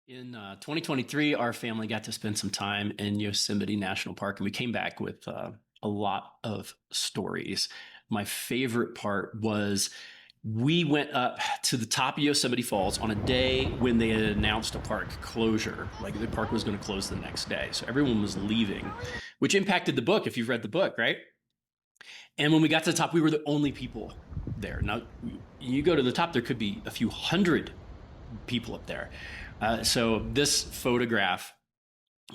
In 2023, our family got to spend some time in Yosemite National Park, and we came back with a lot of stories. My favorite part was we went up to the top of Yosemite Falls on a day when they had announced a park closure. Like the park was going to close the next day. So everyone was leaving, which impacted the book if you've read the book, right? And when we got to the top, we were the only people there. Now, you go to the top, there could be a few hundred people up there. So this photograph,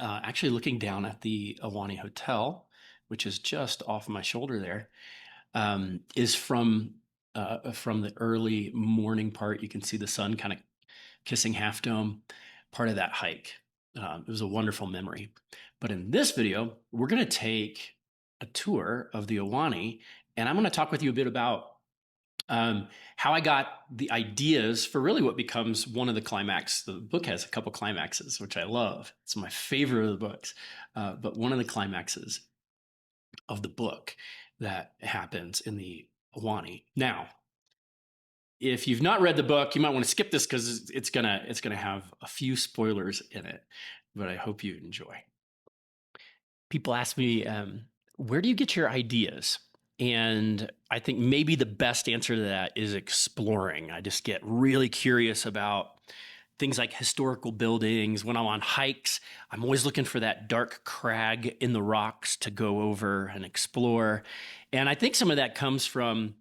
actually looking down at the Awani Hotel, which is just off my shoulder there, is from the early morning part. You can see the sun kind of kissing Half Dome, part of that hike. It was a wonderful memory. But in this video, we're going to take a tour of the Awani, and I'm going to talk with you a bit about how I got the ideas for really what becomes one of the climax. The book has a couple climaxes, which I love. It's my favorite of the books. But one of the climaxes of the book that happens in the Awani. Now, if you've not read the book, you might want to skip this because it's gonna have a few spoilers in it. But I hope you enjoy. People ask me, where do you get your ideas? And I think maybe the best answer to that is exploring. I just get really curious about things like historical buildings. When I'm on hikes, I'm always looking for that dark crag in the rocks to go over and explore. And I think some of that comes from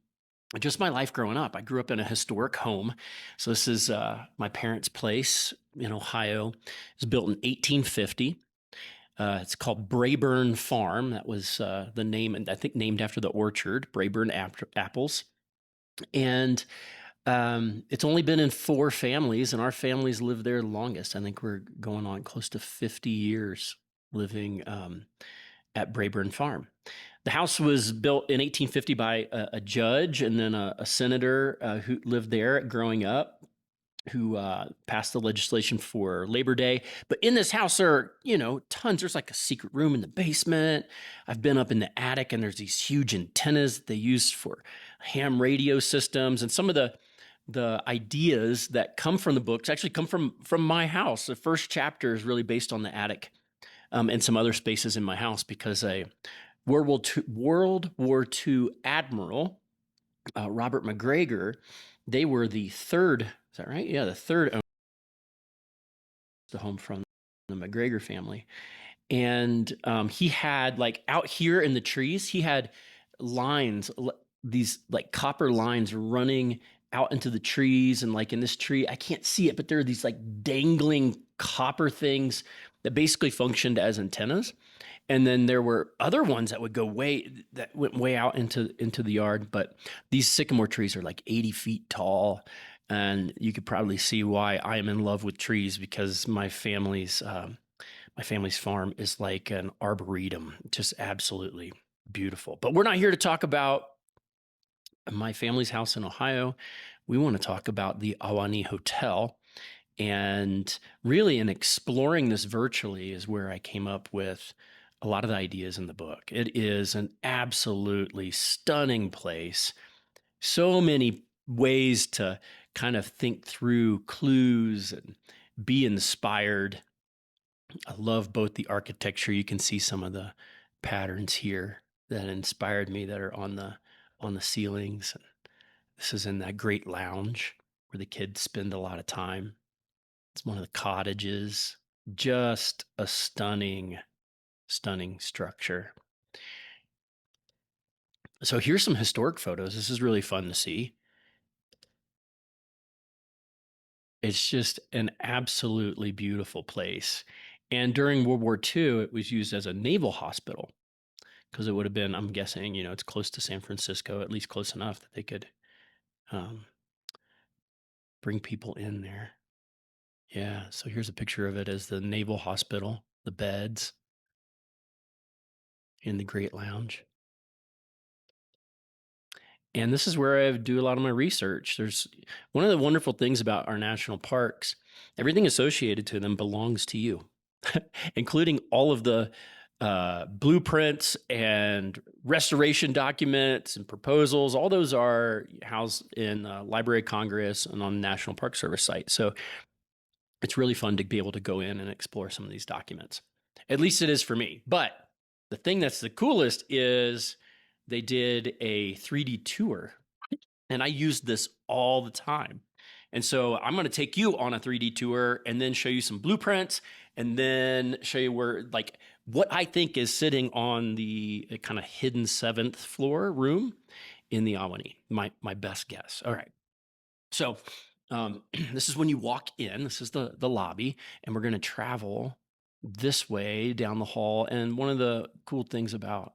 just my life growing up. I grew up in a historic home. So this is my parents' place in Ohio. It was built in 1850. It's called Brayburn Farm. That was the name, and I think named after the orchard, Brayburn apples. And it's only been in 4 families, and our family's lived there the longest. I think we're going on close to 50 years living at Brayburn Farm. The house was built in 1850 by a judge and then a senator who lived there growing up, who passed the legislation for Labor Day. But in this house, there are, tons. There's like a secret room in the basement. I've been up in the attic, and there's these huge antennas that they use for ham radio systems. And some of the ideas that come from the books actually come from my house. The first chapter is really based on the attic and some other spaces in my house, because a World War II admiral, Robert McGregor, they were the third. Is that right? Yeah, the third owner, the home from the McGregor family. And he had, like, out here in the trees, he had lines, these like copper lines running out into the trees. And like in this tree, I can't see it, but there are these like dangling copper things that basically functioned as antennas. And then there were other ones that went way out into the yard. But these sycamore trees are like 80 feet tall. And you could probably see why I am in love with trees, because my family's farm is like an arboretum, just absolutely beautiful. But we're not here to talk about my family's house in Ohio. We want to talk about the Awani Hotel. And really, in exploring this virtually is where I came up with a lot of the ideas in the book. It is an absolutely stunning place. So many ways to kind of think through clues and be inspired. I love both the architecture. You can see some of the patterns here that inspired me that are on the ceilings. This is in that great lounge where the kids spend a lot of time. It's one of the cottages. Just a stunning structure. So here's some historic photos. This is really fun to see. It's just an absolutely beautiful place. And during World War II, it was used as a naval hospital, because it would have been, I'm guessing, it's close to San Francisco, at least close enough that they could bring people in there. Yeah, so here's a picture of it as the naval hospital, the beds in the Great Lounge. And this is where I do a lot of my research. There's one of the wonderful things about our national parks, everything associated to them belongs to you, including all of the blueprints and restoration documents and proposals. All those are housed in Library of Congress and on the National Park Service site. So it's really fun to be able to go in and explore some of these documents. At least it is for me. But the thing that's the coolest is they did a 3D tour, and I used this all the time. And so I'm going to take you on a 3D tour and then show you some blueprints and then show you where, like, what I think is sitting on the kind of hidden seventh floor room in the Awani. My best guess. All right. So this is when you walk in. This is the lobby, and we're going to travel this way down the hall. And one of the cool things about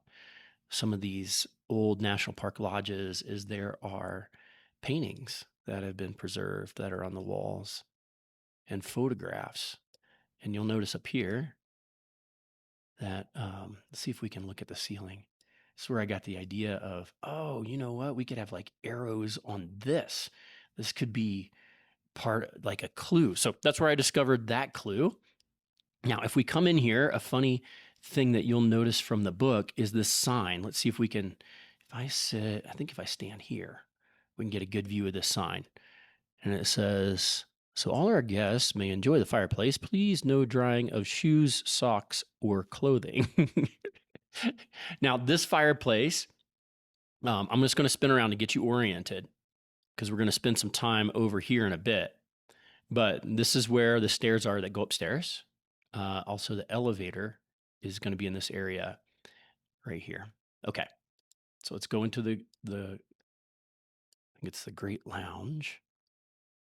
some of these old national park lodges is there are paintings that have been preserved that are on the walls and photographs. And you'll notice up here that let's see if we can look at the ceiling. This is where I got the idea of, oh, you know what? We could have like arrows on this. This could be part like a clue. So that's where I discovered that clue. Now, if we come in here, a funny thing that you'll notice from the book is this sign. Let's see if we can, if I sit, I think if I stand here, we can get a good view of this sign. And it says, so all our guests may enjoy the fireplace. Please no drying of shoes, socks, or clothing. Now, this fireplace, I'm just going to spin around to get you oriented because we're going to spend some time over here in a bit. But this is where the stairs are that go upstairs. Also, the elevator is going to be in this area right here. Okay, so let's go into the I think it's the Great Lounge.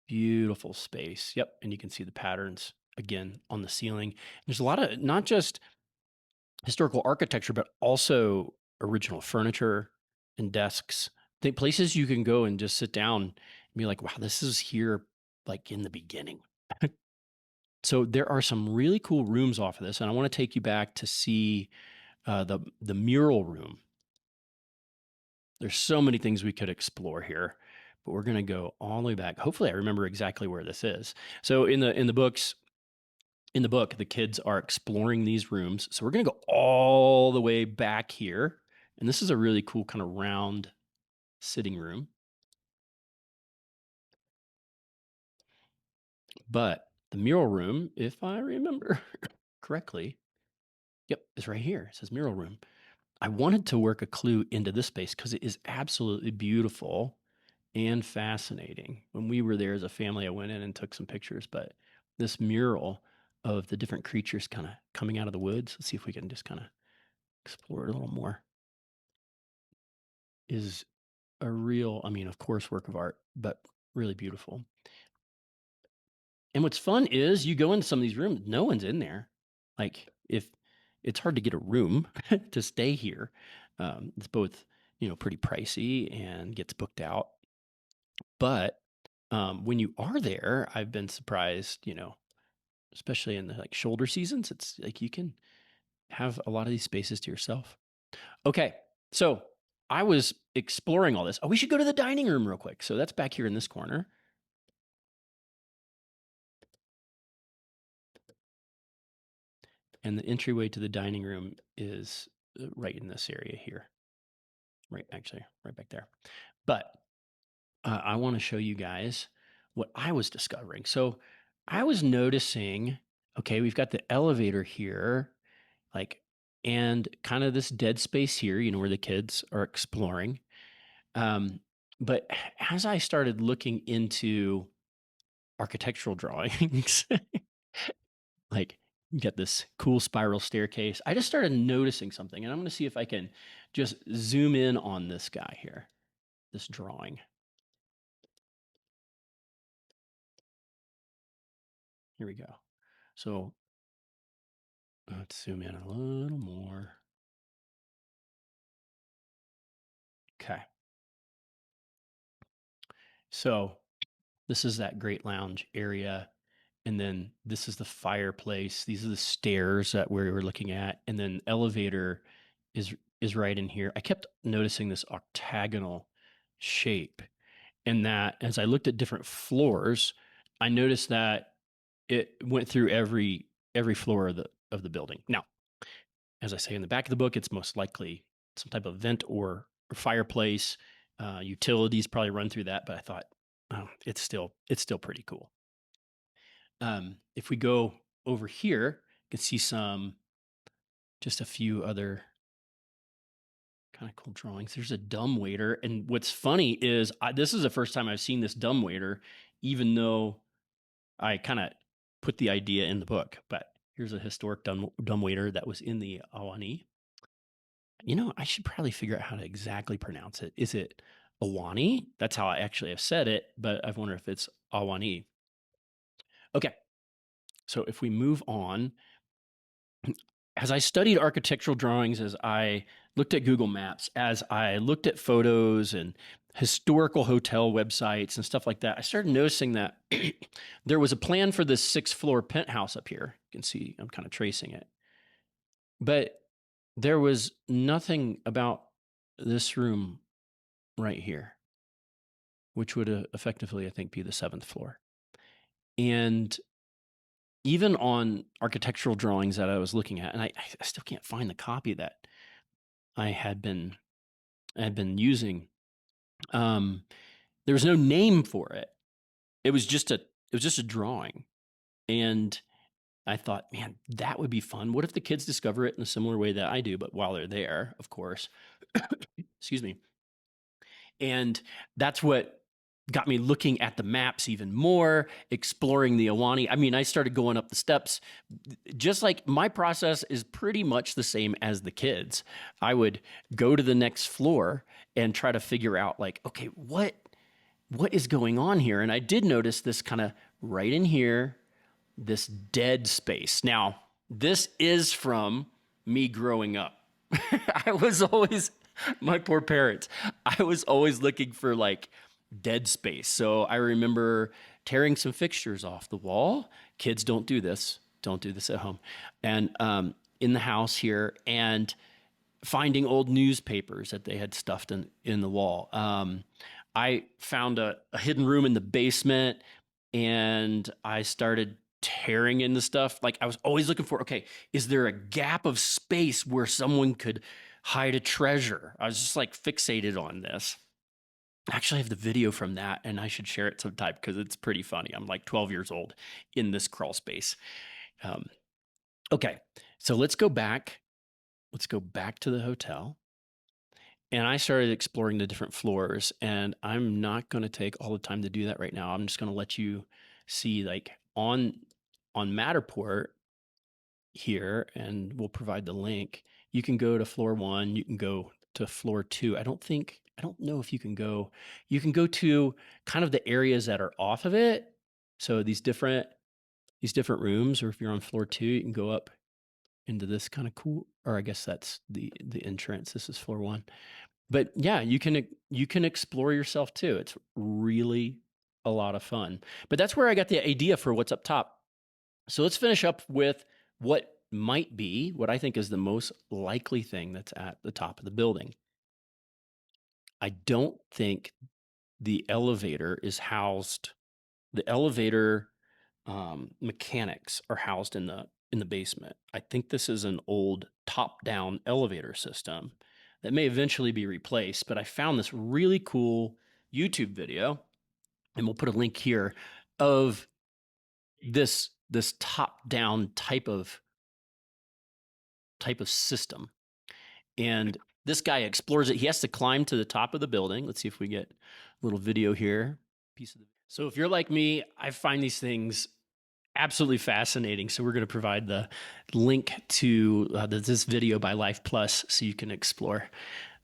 Beautiful space. Yep, and you can see the patterns again on the ceiling. There's a lot of not just historical architecture, but also original furniture and desks. The places you can go and just sit down and be like, wow, this is here like in the beginning. So there are some really cool rooms off of this, and I want to take you back to see the mural room. There's so many things we could explore here, but we're going to go all the way back. Hopefully, I remember exactly where this is. So in the books, in the book, the kids are exploring these rooms. So we're going to go all the way back here, and this is a really cool kind of round sitting room. But the mural room, if I remember correctly, yep, is right here. It says mural room. I wanted to work a clue into this space because it is absolutely beautiful and fascinating. When we were there as a family, I went in and took some pictures, but this mural of the different creatures kind of coming out of the woods, let's see if we can just kind of explore it a little more, is a real, I mean, of course, work of art, but really beautiful. And what's fun is you go into some of these rooms, no one's in there. Like if it's hard to get a room to stay here, it's both, you know, pretty pricey and gets booked out. But when you are there, I've been surprised, you know, especially in the like shoulder seasons, it's like you can have a lot of these spaces to yourself. Okay. So I was exploring all this. Oh, we should go to the dining room real quick. So that's back here in this corner. And the entryway to the dining room is right in this area here. Right, actually, right back there. But I want to show you guys what I was discovering. So I was noticing, okay, we've got the elevator here, like, and kind of this dead space here, you know, where the kids are exploring. But as I started looking into architectural drawings, like you get this cool spiral staircase, I just started noticing something, and I'm going to see if I can just zoom in on this guy here, this drawing. Here we go. So let's zoom in a little more. Okay. So this is that great lounge area. And then this is the fireplace. These are the stairs that we were looking at. And then elevator is right in here. I kept noticing this octagonal shape. And that as I looked at different floors, I noticed that it went through every floor of the building. Now, as I say in the back of the book, it's most likely some type of vent or fireplace. Utilities probably run through that, but I thought it's still pretty cool. If we go over here, you can see just a few other kind of cool drawings. There's a dumbwaiter. And what's funny is this is the first time I've seen this dumbwaiter, even though I kind of put the idea in the book. But here's a historic dumbwaiter that was in the Awani. I should probably figure out how to exactly pronounce it. Is it Awani? That's how I actually have said it, but I wonder if it's Awani. Okay, so if we move on, as I studied architectural drawings, as I looked at Google Maps, as I looked at photos and historical hotel websites and stuff like that, I started noticing that there was a plan for this 6th-floor penthouse up here. You can see I'm kind of tracing it. But there was nothing about this room right here, which would effectively, I think, be the 7th floor. And even on architectural drawings that I was looking at, and I still can't find the copy that I had been using. There was no name for it. It was just a drawing, and I thought, man, that would be fun. What if the kids discover it in a similar way that I do, but while they're there, of course. Excuse me. And that's what got me looking at the maps even more, exploring the Awani. I mean, I started going up the steps. Just like my process is pretty much the same as the kids. I would go to the next floor and try to figure out, like, okay, what is going on here? And I did notice this kind of right in here, this dead space. Now, this is from me growing up. I was always, my poor parents, I was always looking for like dead space. So I remember tearing some fixtures off the wall. Kids, don't do this. Don't do this at home. And in the house here, and finding old newspapers that they had stuffed in the wall. I found a hidden room in the basement, and I started tearing into stuff. Like, I was always looking for, okay, is there a gap of space where someone could hide a treasure? I was just like fixated on this. I actually have the video from that, and I should share it sometime because it's pretty funny. I'm like 12 years old in this crawl space. Okay, so let's go back. Let's go back to the hotel. And I started exploring the different floors, and I'm not going to take all the time to do that right now. I'm just going to let you see, like, on Matterport here, and we'll provide the link. You can go to floor 1, you can go to floor 2. I don't know if you can go to kind of the areas that are off of it. So these different rooms, or if you're on floor 2, you can go up into this kind of cool, or I guess that's the entrance. This is floor 1. But yeah, you can explore yourself too. It's really a lot of fun. But that's where I got the idea for what's up top. So let's finish up with what might be what I think is the most likely thing that's at the top of the building. I don't think the elevator is housed. The elevator mechanics are housed in the basement. I think this is an old top-down elevator system that may eventually be replaced, but I found this really cool YouTube video, and we'll put a link here, of this top-down type of system. And this guy explores it. He has to climb to the top of the building. Let's see if we get a little video here. So if you're like me, I find these things absolutely fascinating. So we're going to provide the link to this video by Life Plus so you can explore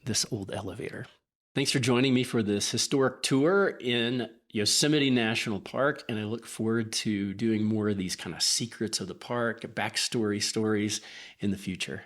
this old elevator. Thanks for joining me for this historic tour in Yosemite National Park, and I look forward to doing more of these kind of secrets of the park, backstory stories in the future.